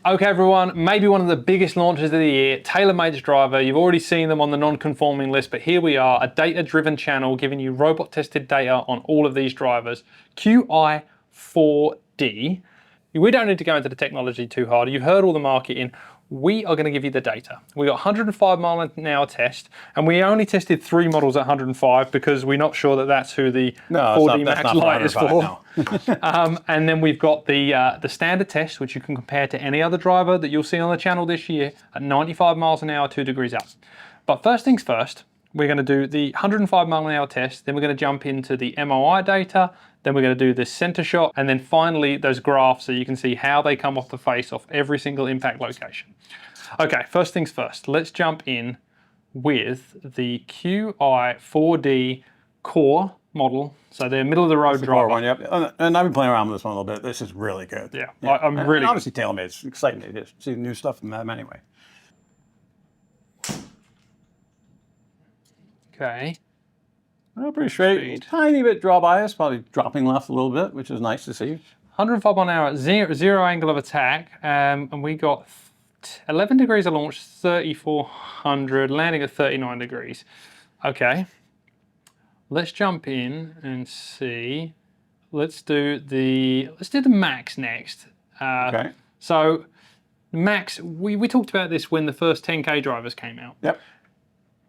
Okay everyone, maybe one of the biggest launches of the year, TaylorMade's driver. You've already seen them on the non-conforming list, but here we are, a data-driven channel giving you robot-tested data on all of these drivers. Qi4D. We don't need to go into the technology too hard. You've heard all the marketing. We are going to give you the data. We got 105 mile an hour test, and we only tested 3 models at 105 because we're not sure that that's who the 4D Max Lite is for. No. And then we've got the standard test, which you can compare to any other driver that you'll see on the channel this year at 95 miles an hour, 2 degrees up. But first things first, we're going to do the 105 mile an hour test, then we're going to jump into the MOI data, then we're going to do the center shot, and then finally those graphs so you can see how they come off the face off every single impact location. Okay, first things first, let's jump in with the Qi4D Core model. So they're middle of the road driver. One, yep. And I've been playing around with this one a little bit. This is really good. Yeah. I'm really. Obviously, TaylorMade's exciting to see new stuff from them anyway. Okay. Well, pretty straight. Tiny bit draw bias, probably dropping left a little bit, which is nice to see. 105 mile an hour, zero angle of attack, and we got 11 degrees of launch, 3,400, landing at 39 degrees. Okay. Let's jump in and see. Let's do the Max next. Okay. So Max, we talked about this when the first 10K drivers came out. Yep.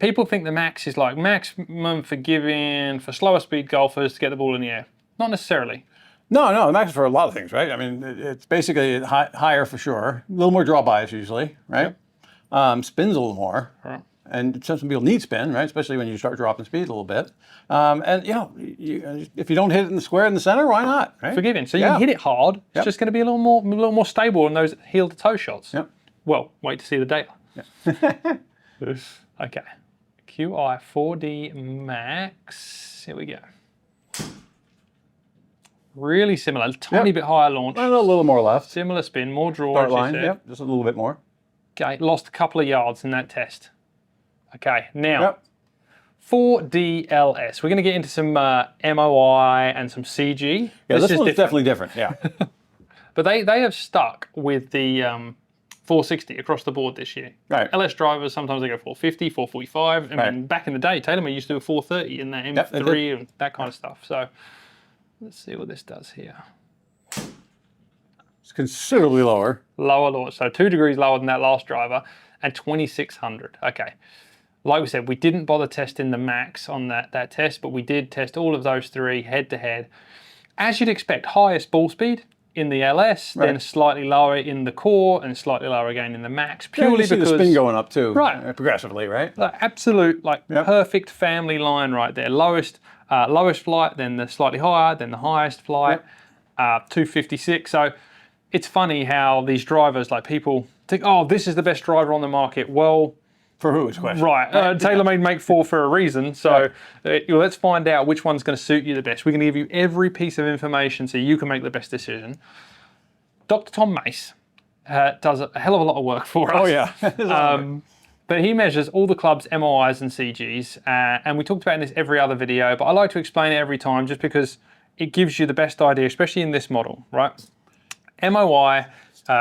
People think the Max is like maximum forgiving for slower speed golfers to get the ball in the air. Not necessarily. No, the Max is for a lot of things, right? I mean, it's basically higher for sure. A little more draw bias usually, right? Yep. Spins a little more. Right. And some people need spin, right? Especially when you start dropping speed a little bit. And you know, if you don't hit it in the square in the center, why not? Right? Forgiving. So you can hit it hard. It's just going to be a little more stable in those heel to toe shots. Yep. Well, wait to see the data. Yep. Okay. Qi4D Max. Here we go. Really similar. Tiny bit higher launch. A little more left. Similar spin, more draw. Start line. Yep. Just a little bit more. Okay. Lost a couple of yards in that test. Okay, now, 4D LS. We're going to get into some MOI and some CG. Yeah, this one's definitely different, yeah. But they have stuck with the 460 across the board this year. Right. LS drivers, sometimes they go 450, 445. I mean, back in the day, TaylorMade used to do a 430 in that M3 and that kind of stuff. So let's see what this does here. It's considerably lower. Lower launch, so 2 degrees lower than that last driver, and 2,600. Okay. Like we said, we didn't bother testing the Max on that test, but we did test all of those 3 head to head. As you'd expect, highest ball speed in the LS, then slightly lower in the Core, and slightly lower again in the Max, purely because the spin going up too, progressively, right? Absolute, perfect family line right there. Lowest flight, then the slightly higher, then the highest flight, 256. So it's funny how these drivers, like people think, oh, this is the best driver on the market. Well, for who is the question? Right. TaylorMade make 4 for a reason. So let's find out which one's going to suit you the best. We're going to give you every piece of information so you can make the best decision. Dr. Tom Mace does a hell of a lot of work for us. Oh, yeah. But he measures all the club's MOIs and CGs. And we talked about in this every other video, but I like to explain it every time just because it gives you the best idea, especially in this model, right? MOI,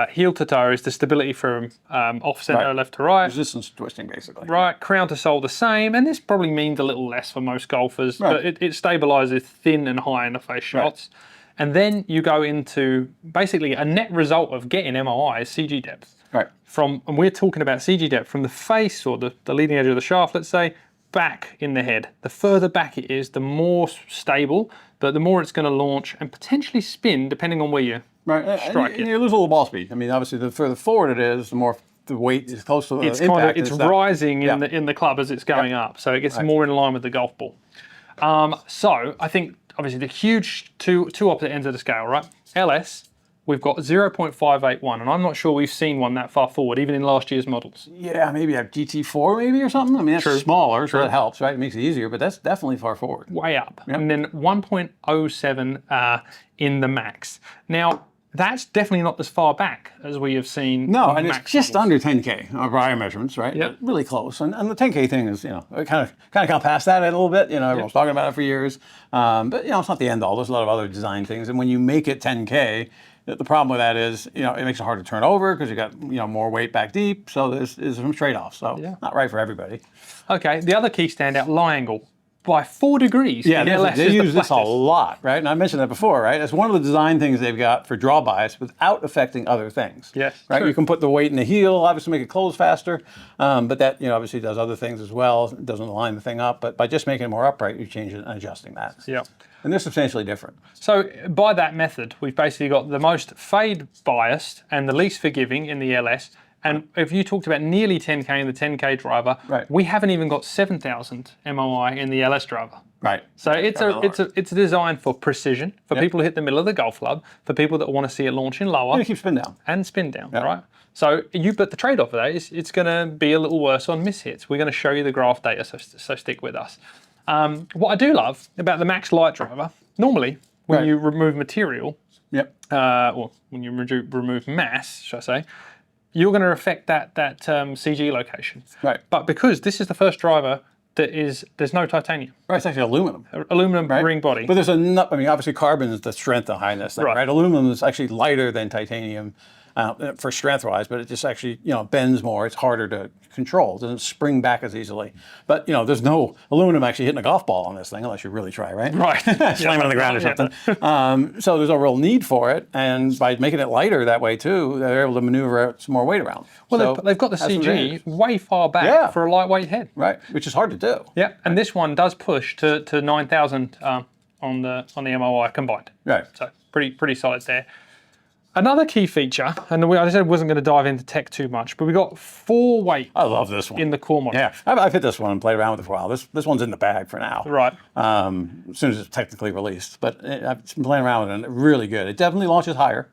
heel to toe is the stability from off center left to right. Resistance twisting, basically. Right, crown to sole the same, and this probably means a little less for most golfers, but it stabilizes thin and high in the face shots. And then you go into basically a net result of getting MOI is CG depth. Right. And we're talking about CG depth from the face or the leading edge of the shaft, let's say, back in the head. The further back it is, the more stable, but the more it's going to launch and potentially spin depending on where you strike it. And you lose a little ball speed. I mean, obviously, the further forward it is, the more the weight is close to the impact. It's rising in the club as it's going up, so it gets more in line with the golf ball. So I think obviously the huge two opposite ends of the scale, right? LS, we've got 0.581, and I'm not sure we've seen one that far forward, even in last year's models. Yeah, maybe a GT4 maybe or something. I mean, that's smaller, so that helps, right? It makes it easier, but that's definitely far forward. Way up. Yep. And then 1.07 in the Max. Now, that's definitely not as far back as we have seen. No, and it's just under 10K of our measurements, right? Yep. Really close. And the 10K thing is, you know, kind of got past that a little bit. You know, everyone's talking about it for years. But, you know, it's not the end all. There's a lot of other design things. And when you make it 10K, The problem with that is, you know, it makes it hard to turn over because you got, you know, more weight back deep. So there's some trade-offs. So not right for everybody. Okay, the other key standout, lie angle. By 4 degrees. Yeah, they use this a lot, right? And I mentioned that before, right? It's one of the design things they've got for draw bias without affecting other things. Yes, right. true. You can put the weight in the heel, obviously make it close faster, but that, you know, obviously does other things as well. It doesn't line the thing up, but by just making it more upright, you change it and adjusting that. Yeah. And they're substantially different. So by that method, we've basically got the most fade biased and the least forgiving in the LS. And if you talked about nearly 10K in the 10K driver, we haven't even got 7,000 MOI in the LS driver. Right. So it's designed for precision, for people who hit the middle of the golf club, for people that want to see it launching lower. And keep spin down. And spin down, right? So but the trade-off of that is it's going to be a little worse on mishits. We're going to show you the graph data, so stick with us. What I do love about the Max Light driver, normally when you remove material, or when you remove mass, should I say, you're going to affect that CG location. Right. But because this is the first driver that there's no titanium. Right, it's actually aluminum. Aluminum ring body. But there's enough, I mean, obviously carbon is the strength behind this thing, right? Aluminum is actually lighter than titanium for strength-wise, but it just actually, you know, bends more. It's harder to control. It doesn't spring back as easily. But, you know, there's no aluminum actually hitting a golf ball on this thing unless you really try, right? Right. Slam it on the ground or something. So there's a real need for it. And by making it lighter that way, too, they're able to maneuver some more weight around. Well, they've got the CG way far back for a lightweight head. Right, which is hard to do. Yeah, and this one does push to 9,000 on the MOI combined. Right. So pretty solid there. Another key feature, and I said I wasn't going to dive into tech too much, but we got 4 weight. I love this one in the core model. Yeah, I've hit this one and played around with it for a while. This one's in the bag for now. Right. As soon as it's technically released, but I've been playing around with it and it's really good. It definitely launches higher.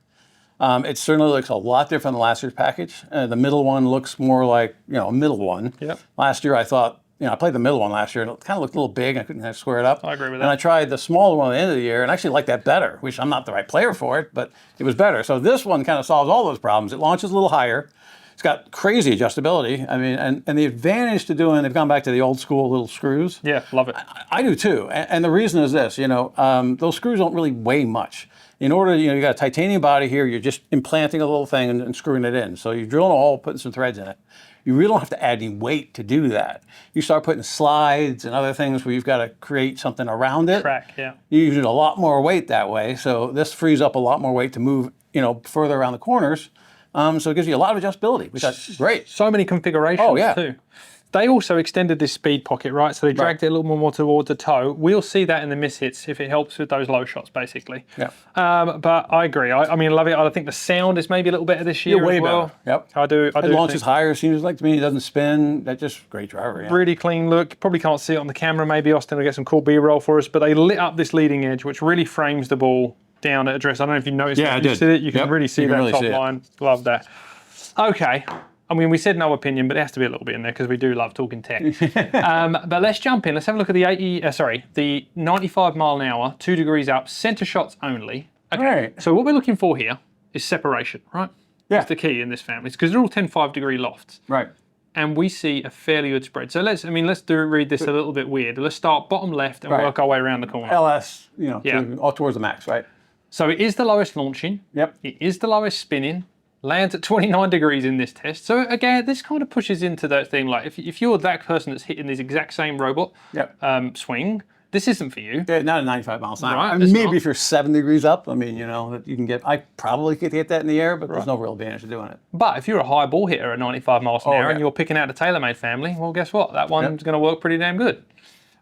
It certainly looks a lot different than last year's package. The middle one looks more like, you know, a middle one. Yep. Last year I thought, you know, I played the middle one last year and it kind of looked a little big. I couldn't square it up. I agree with that. And I tried the smaller one at the end of the year and actually liked that better, which I'm not the right player for it, but it was better. So this one kind of solves all those problems. It launches a little higher. It's got crazy adjustability. I mean, and the advantage to doing, they've gone back to the old school little screws. Yeah, love it. I do too. And the reason is this, you know, those screws don't really weigh much. In order, you know, you got a titanium body here, you're just implanting a little thing and screwing it in. So you're drilling a hole, putting some threads in it. You really don't have to add any weight to do that. You start putting slides and other things where you've got to create something around it. Track, yeah. You use a lot more weight that way. So this frees up a lot more weight to move, you know, further around the corners. So it gives you a lot of adjustability, which is great. So many configurations too. They also extended this speed pocket, right? So they dragged it a little more towards the toe. We'll see that in the mishits if it helps with those low shots, basically. Yeah. But I agree. I mean, I love it. I think the sound is maybe a little better this year way as well. better. Yep. I do. It launches higher, seems like to me. It doesn't spin. That's just great driver. Yeah. Really clean look. Probably can't see it on the camera. Maybe Austin will get some cool B-roll for us. But they lit up this leading edge, which really frames the ball down at address. I don't know if you noticed that. I did. You see it. You can really see that really top see line. Love that. Okay. I mean, we said no opinion, but there has to be a little bit in there because we do love talking tech. But let's jump in. Let's have a look at the 95 mile an hour, 2 degrees up, center shots only. Okay. Right. So what we're looking for here is separation, right? Yeah. That's the key in this family because they're all 10-5 degree lofts. Right. And we see a fairly good spread. So let's read this a little bit weird. Let's start bottom left and work our way around the corner. LS, you know, all towards the max, right? So it is the lowest launching. Yep. It is the lowest spinning. Lands at 29 degrees in this test. So again, this kind of pushes into that thing, like if you're that person that's hitting this exact same robot swing, this isn't for you. Yeah, not at 95 miles an hour. Right, I mean, maybe if you're 7 degrees up, I mean, you know, that you can get, I probably could get that in the air, but there's no real advantage to doing it. But if you're a high ball hitter at 95 miles an hour and you're picking out a TaylorMade family, well, guess what? That one's going to work pretty damn good.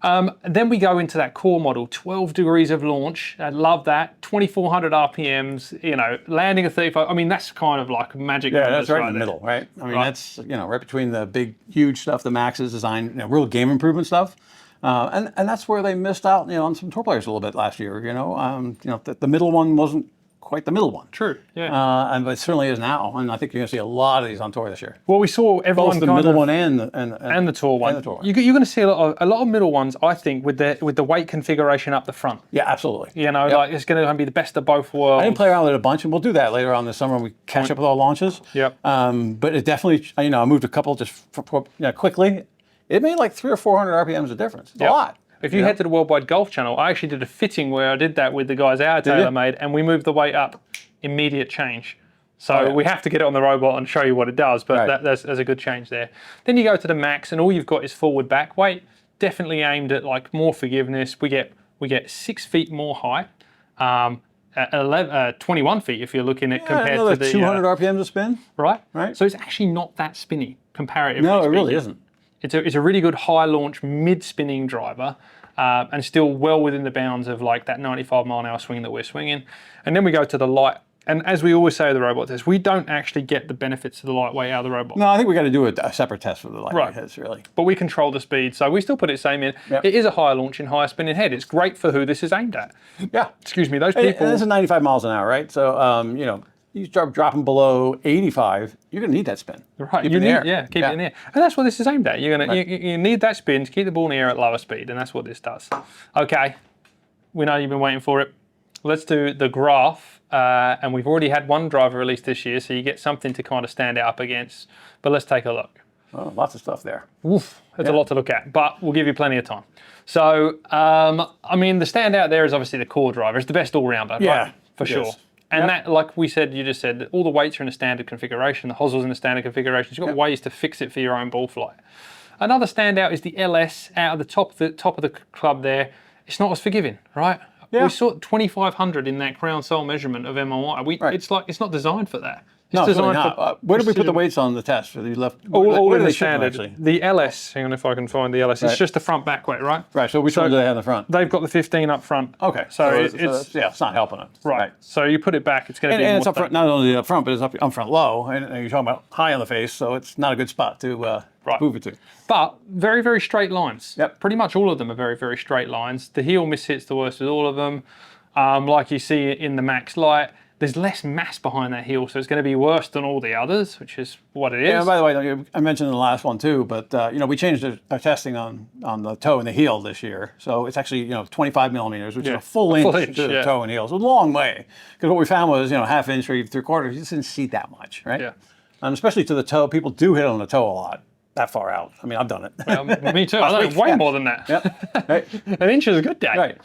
Then we go into that core model, 12 degrees of launch. I love that. 2,400 RPMs, you know, landing at 35. I mean, that's kind of like magic. Yeah, that's right in the middle, right? I mean, that's, you know, right between the big, huge stuff, the Max's design, you know, real game improvement stuff. And that's where they missed out, you know, on some tour players a little bit last year, you know. The middle one wasn't quite the middle one. True, yeah. But it certainly is now, and I think you're going to see a lot of these on tour this year. Well, we saw everyone both the middle one and the tour one. And the tour one. You're going to see a lot of middle ones, I think, with the weight configuration up the front. Yeah, absolutely. You know, like it's going to be the best of both worlds. I didn't play around with it a bunch, and we'll do that later on this summer when we catch up with all launches. Yep. But it definitely, you know, I moved a couple just quickly. It made like 300 or 400 RPMs of difference. It's a lot. If you head to the Worldwide Golf channel, I actually did a fitting where I did that with the guys out at TaylorMade, and we moved the weight up immediate change. So we have to get it on the robot and show you what it does, but there's a good change there. Then you go to the Max, and all you've got is forward back weight, definitely aimed at like more forgiveness. We get 6 feet more height, 21 feet if you're looking at compared to the 200 RPMs a spin, right? Right. So it's actually not that spinny comparatively. No, it really isn't. It's a really good high launch mid spinning driver. And still well within the bounds of like that 95 mile an hour swing that we're swinging. And then we go to the light. And as we always say with the robot test, we don't actually get the benefits of the lightweight out of the robot. No, I think we got to do a separate test for the lightweight heads, really. But we control the speed, so we still put it same in. Yep. It is a higher launching, higher spinning head. It's great for who this is aimed at. Yeah. Excuse me, those people. And this is 95 miles an hour, right? So, you know, you start dropping below 85, you're going to need that spin. Right. Keep it in the air. Yeah, keep it in the air. And that's what this is aimed at. You're gonna you need that spin to keep the ball in the air at lower speed, and that's what this does. Okay, we know you've been waiting for it. Let's do the graph, and we've already had one driver released this year, so you get something to kind of stand it up against. But let's take a look. Oh, lots of stuff there. Oof, there's a lot to look at, but we'll give you plenty of time. So, I mean, the standout there is obviously the core driver. It's the best all-rounder, right? For sure. Is. And that, like we said, you just said, that all the weights are in a standard configuration, the hossel's in a standard configuration. You've got ways to fix it for your own ball flight. Another standout is the LS out of the top of the club there. It's not as forgiving, right? Yeah. We saw 2,500 in that crown sole measurement of MRI. It's not designed for that. No, it's really not. Where did we put the weights on the test? For the left? All in the standard. The LS, hang on if I can find the LS, it's just the front back weight, right? Right, so which one do they have in the front? They've got the 15 up front. Okay, so it's not helping it. Right, so you put it back, it's going to be and it's up front, not only up front, but it's up front low, and you're talking about high on the face, so it's not a good spot to move it to. But very, very straight lines. Yep. Pretty much all of them are very, very straight lines. The heel mishits the worst with all of them. Like you see in the Max Light, there's less mass behind that heel, so it's going to be worse than all the others, which is what it is. Yeah, by the way, I mentioned in the last one too, but you know, we changed our testing on the toe and the heel this year. So it's actually, you know, 25 millimeters, which is a full inch to the toe and heel. So a long way. Because what we found was, you know, half inch or 3/4, you just didn't see that much, right? Yeah. And especially to the toe, people do hit on the toe a lot. That far out. I mean, I've done it. Well, me too. I've done way more than that. Yep. Right. An inch is a good day. Right.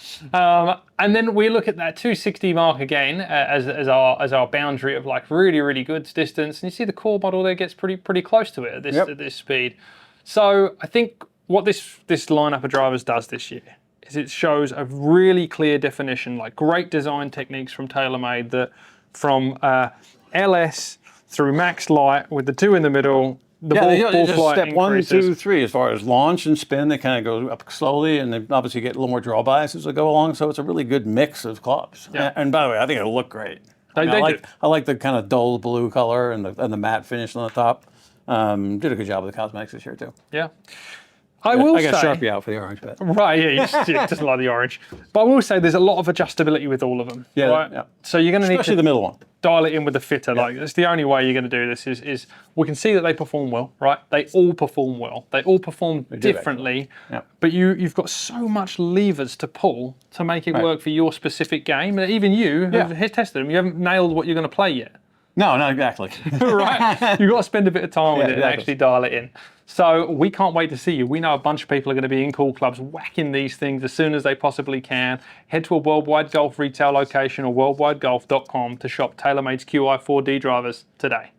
And then we look at that 260 mark again as our boundary of like really, really good distance. And you see the core model there gets pretty close to it at this speed. So I think what this lineup of drivers does this year is it shows a really clear definition, like great design techniques from TaylorMade that from LS through Max Light with the two in the middle. The ball flight step increases. 1, 2, 3 as far as launch and spin. They kind of go up slowly, and they obviously get a little more draw bias as they go along. So it's a really good mix of clubs. Yeah. And by the way, I think it'll look great. I like the kind of dull blue color and the matte finish on the top. Did a good job with the cosmetics this year too. Yeah. I got Sharpie out for the orange bit. Right, yeah, you just like the orange. But I will say there's a lot of adjustability with all of them. Yeah, right? Yeah. So you're going to need especially the middle one. Dial it in with the fitter. Yeah. Like that's the only way you're going to do this is we can see that they perform well, right? They all perform well. They all perform differently. Yeah. But you've got so much levers to pull to make it work for your specific game. And even you have tested them. You haven't nailed what you're going to play yet. No, not exactly. Right? You've got to spend a bit of time with it and actually dial it in. So we can't wait to see you. We know a bunch of people are going to be in cool clubs whacking these things as soon as they possibly can. Head to a Worldwide Golf retail location or worldwidegolf.com to shop TaylorMade's Qi4D drivers today.